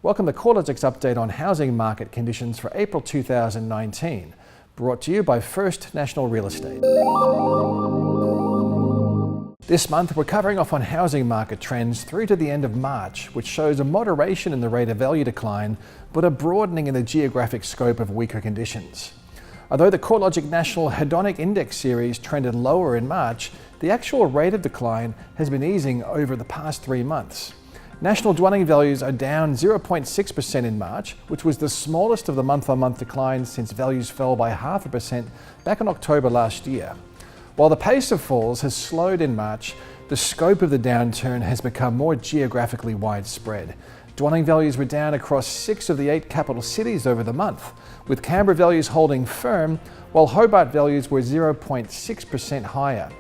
Welcome to Corelogic's update on housing market conditions for April 2019, brought to you by First National Real Estate. This month we're covering off on housing market trends through to the end of March, which shows a moderation in the rate of value decline, but a broadening in the geographic scope of weaker conditions. Although the Corelogic National Hedonic Index series trended lower in March, the actual rate of decline has been easing over the past 3 months. National dwelling values are down 0.6% in March, which was the smallest of the month-on-month declines since values fell by 0.5% back in October last year. While the pace of falls has slowed in March, the scope of the downturn has become more geographically widespread. Dwelling values were down across 6 of the 8 capital cities over the month, with Canberra values holding firm, while Hobart values were 0.6% higher.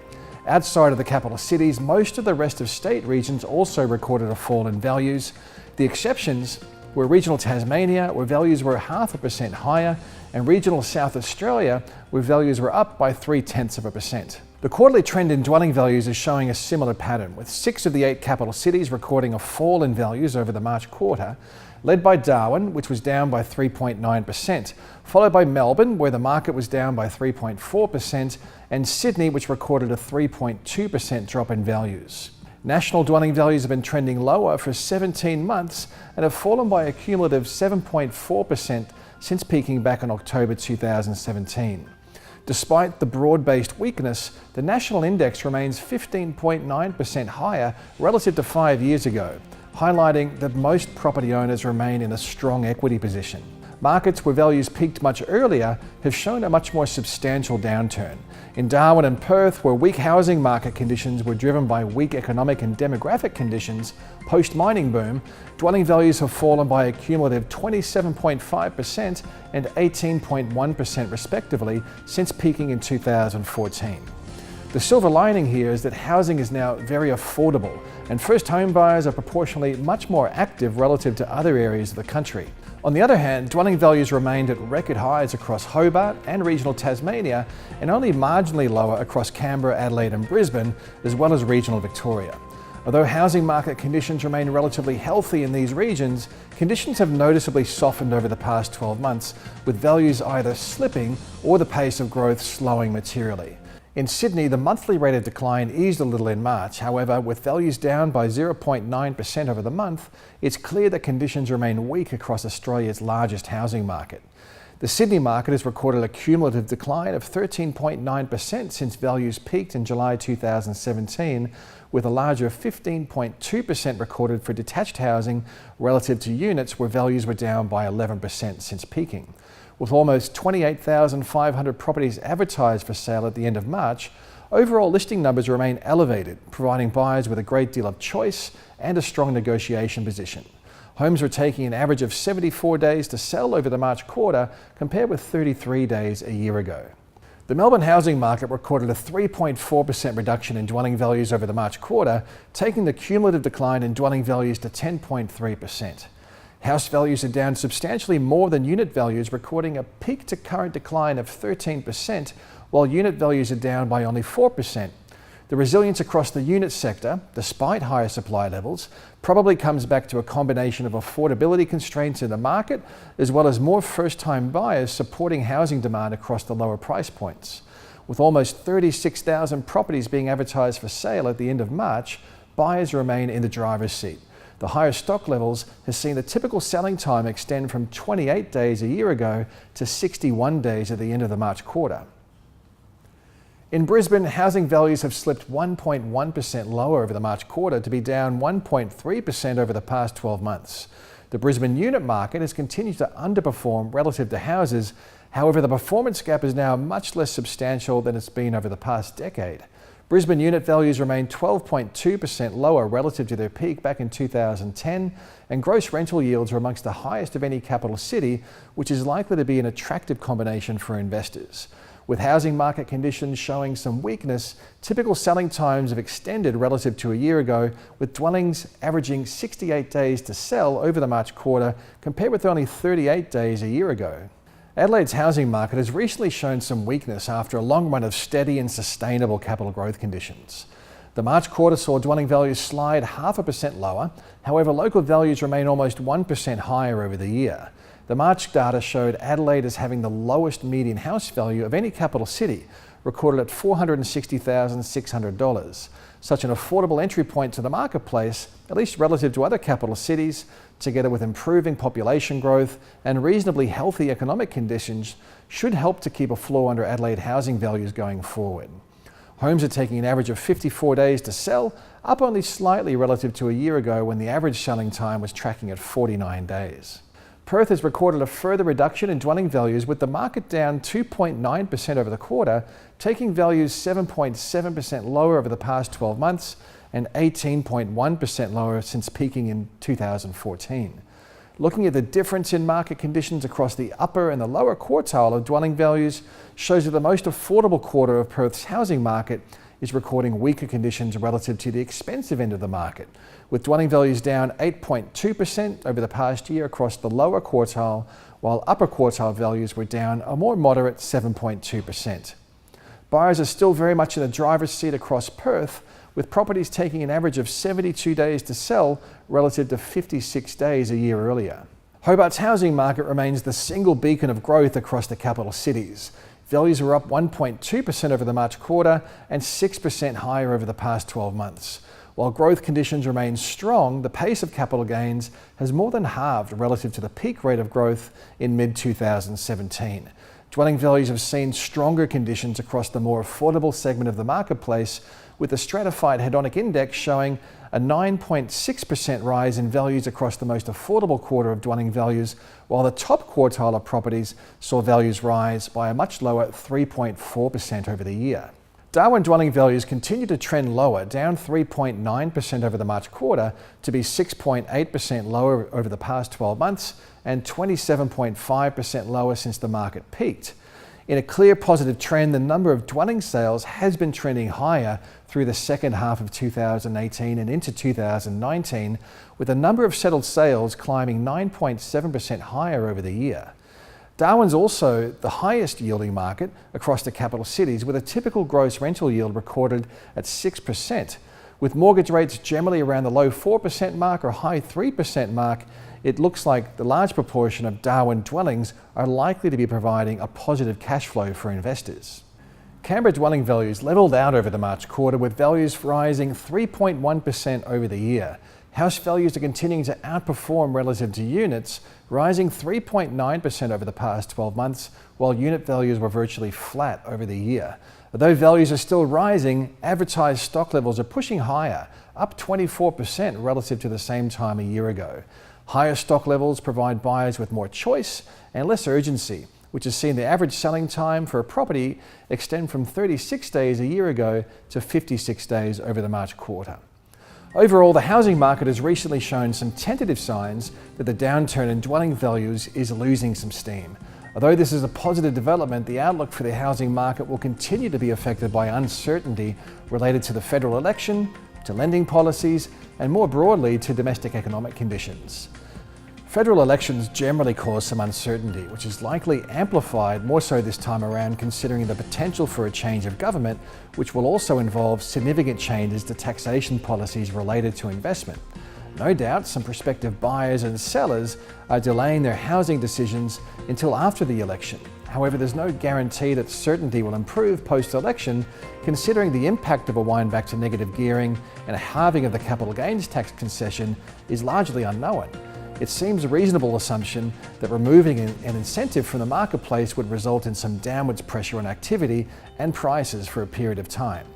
Outside of the capital cities, most of the rest of state regions also recorded a fall in values. The exceptions were regional Tasmania, where values were 0.5% higher, and regional South Australia, where values were up by 0.3%. The quarterly trend in dwelling values is showing a similar pattern, with 6 of the 8 capital cities recording a fall in values over the March quarter, led by Darwin, which was down by 3.9%, followed by Melbourne, where the market was down by 3.4%, and Sydney, which recorded a 3.2% drop in values. National dwelling values have been trending lower for 17 months and have fallen by a cumulative 7.4% since peaking back in October 2017. Despite the broad-based weakness, the national index remains 15.9% higher relative to 5 years ago, highlighting that most property owners remain in a strong equity position. Markets where values peaked much earlier have shown a much more substantial downturn. In Darwin and Perth, where weak housing market conditions were driven by weak economic and demographic conditions post-mining boom, dwelling values have fallen by a cumulative 27.5% and 18.1% respectively since peaking in 2014. The silver lining here is that housing is now very affordable, and first home buyers are proportionally much more active relative to other areas of the country. On the other hand, dwelling values remained at record highs across Hobart and regional Tasmania, and only marginally lower across Canberra, Adelaide and Brisbane, as well as regional Victoria. Although housing market conditions remain relatively healthy in these regions, conditions have noticeably softened over the past 12 months, with values either slipping or the pace of growth slowing materially. In Sydney, the monthly rate of decline eased a little in March. However, with values down by 0.9% over the month, it's clear that conditions remain weak across Australia's largest housing market. The Sydney market has recorded a cumulative decline of 13.9% since values peaked in July 2017, with a larger 15.2% recorded for detached housing relative to units where values were down by 11% since peaking. With almost 28,500 properties advertised for sale at the end of March, overall listing numbers remain elevated, providing buyers with a great deal of choice and a strong negotiation position. Homes were taking an average of 74 days to sell over the March quarter, compared with 33 days a year ago. The Melbourne housing market recorded a 3.4% reduction in dwelling values over the March quarter, taking the cumulative decline in dwelling values to 10.3%. House values are down substantially more than unit values, recording a peak to current decline of 13%, while unit values are down by only 4%. The resilience across the unit sector, despite higher supply levels, probably comes back to a combination of affordability constraints in the market, as well as more first-time buyers supporting housing demand across the lower price points. With almost 36,000 properties being advertised for sale at the end of March, buyers remain in the driver's seat. The higher stock levels has seen the typical selling time extend from 28 days a year ago to 61 days at the end of the March quarter. In Brisbane, housing values have slipped 1.1% lower over the March quarter to be down 1.3% over the past 12 months. The Brisbane unit market has continued to underperform relative to houses. However, the performance gap is now much less substantial than it's been over the past decade. Brisbane unit values remain 12.2% lower relative to their peak back in 2010, and gross rental yields are amongst the highest of any capital city, which is likely to be an attractive combination for investors. With housing market conditions showing some weakness, typical selling times have extended relative to a year ago, with dwellings averaging 68 days to sell over the March quarter, compared with only 38 days a year ago. Adelaide's housing market has recently shown some weakness after a long run of steady and sustainable capital growth conditions. The March quarter saw dwelling values slide 0.5% lower. However, local values remain almost 1% higher over the year. The March data showed Adelaide as having the lowest median house value of any capital city, recorded at $460,600. Such an affordable entry point to the marketplace, at least relative to other capital cities, together with improving population growth and reasonably healthy economic conditions, should help to keep a floor under Adelaide housing values going forward. Homes are taking an average of 54 days to sell, up only slightly relative to a year ago when the average selling time was tracking at 49 days. Perth has recorded a further reduction in dwelling values, with the market down 2.9% over the quarter, taking values 7.7% lower over the past 12 months and 18.1% lower since peaking in 2014. Looking at the difference in market conditions across the upper and the lower quartile of dwelling values shows that the most affordable quarter of Perth's housing market is recording weaker conditions relative to the expensive end of the market, with dwelling values down 8.2% over the past year across the lower quartile, while upper quartile values were down a more moderate 7.2%. Buyers are still very much in the driver's seat across Perth, with properties taking an average of 72 days to sell relative to 56 days a year earlier. Hobart's housing market remains the single beacon of growth across the capital cities. Values are up 1.2% over the March quarter and 6% higher over the past 12 months. While growth conditions remain strong, the pace of capital gains has more than halved relative to the peak rate of growth in mid-2017. Dwelling values have seen stronger conditions across the more affordable segment of the marketplace, with the stratified hedonic index showing a 9.6% rise in values across the most affordable quarter of dwelling values, while the top quartile of properties saw values rise by a much lower 3.4% over the year. Darwin dwelling values continue to trend lower, down 3.9% over the March quarter to be 6.8% lower over the past 12 months and 27.5% lower since the market peaked. In a clear positive trend, the number of dwelling sales has been trending higher through the second half of 2018 and into 2019, with the number of settled sales climbing 9.7% higher over the year. Darwin's also the highest yielding market across the capital cities, with a typical gross rental yield recorded at 6%. With mortgage rates generally around the low 4% mark or high 3% mark, it looks like the large proportion of Darwin dwellings are likely to be providing a positive cash flow for investors. Canberra dwelling values levelled out over the March quarter, with values rising 3.1% over the year. House values are continuing to outperform relative to units, rising 3.9% over the past 12 months, while unit values were virtually flat over the year. Although values are still rising, advertised stock levels are pushing higher, up 24% relative to the same time a year ago. Higher stock levels provide buyers with more choice and less urgency, which has seen the average selling time for a property extend from 36 days a year ago to 56 days over the March quarter. Overall, the housing market has recently shown some tentative signs that the downturn in dwelling values is losing some steam. Although this is a positive development, the outlook for the housing market will continue to be affected by uncertainty related to the federal election, to lending policies, and more broadly to domestic economic conditions. Federal elections generally cause some uncertainty, which is likely amplified more so this time around, considering the potential for a change of government, which will also involve significant changes to taxation policies related to investment. No doubt some prospective buyers and sellers are delaying their housing decisions until after the election. However, there's no guarantee that certainty will improve post-election, considering the impact of a wind back to negative gearing and a halving of the capital gains tax concession is largely unknown. It seems a reasonable assumption that removing an incentive from the marketplace would result in some downwards pressure on activity and prices for a period of time.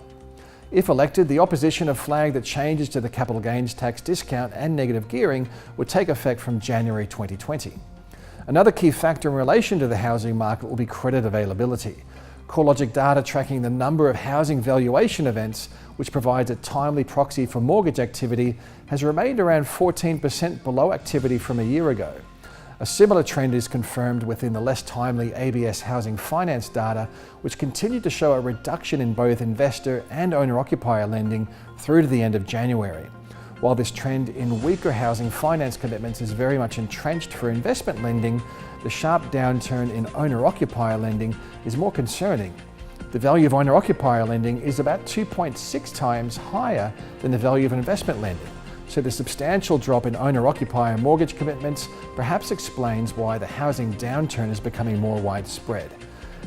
If elected, the opposition have flagged that changes to the capital gains tax discount and negative gearing would take effect from January 2020. Another key factor in relation to the housing market will be credit availability. Corelogic data tracking the number of housing valuation events, which provides a timely proxy for mortgage activity, has remained around 14% below activity from a year ago. A similar trend is confirmed within the less timely ABS housing finance data, which continued to show a reduction in both investor and owner-occupier lending through to the end of January. While this trend in weaker housing finance commitments is very much entrenched for investment lending, the sharp downturn in owner-occupier lending is more concerning. The value of owner-occupier lending is about 2.6 times higher than the value of investment lending. So the substantial drop in owner-occupier mortgage commitments perhaps explains why the housing downturn is becoming more widespread.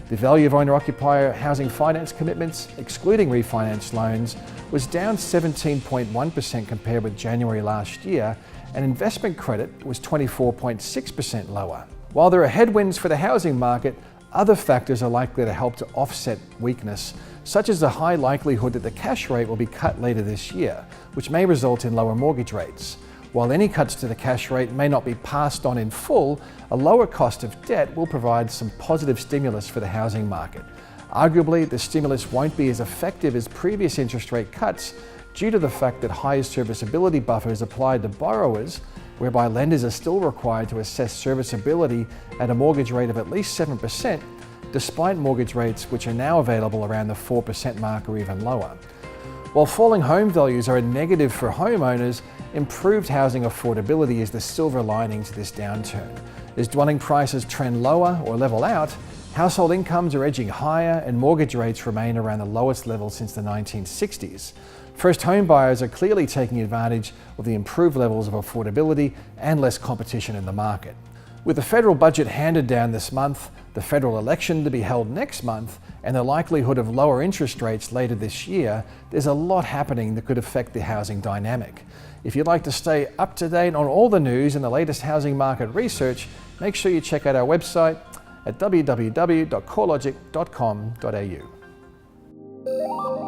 The value of owner-occupier housing finance commitments, excluding refinance loans, was down 17.1% compared with January last year, and investment credit was 24.6% lower. While there are headwinds for the housing market, other factors are likely to help to offset weakness, such as the high likelihood that the cash rate will be cut later this year, which may result in lower mortgage rates. While any cuts to the cash rate may not be passed on in full, a lower cost of debt will provide some positive stimulus for the housing market. Arguably, the stimulus won't be as effective as previous interest rate cuts due to the fact that higher serviceability buffers applied to borrowers, whereby lenders are still required to assess serviceability at a mortgage rate of at least 7%, despite mortgage rates which are now available around the 4% mark or even lower. While falling home values are a negative for homeowners, improved housing affordability is the silver lining to this downturn. As dwelling prices trend lower or level out, household incomes are edging higher and mortgage rates remain around the lowest level since the 1960s. First home buyers are clearly taking advantage of the improved levels of affordability and less competition in the market. With the federal budget handed down this month, the federal election to be held next month, and the likelihood of lower interest rates later this year, there's a lot happening that could affect the housing dynamic. If you'd like to stay up to date on all the news and the latest housing market research, make sure you check out our website at www.corelogic.com.au.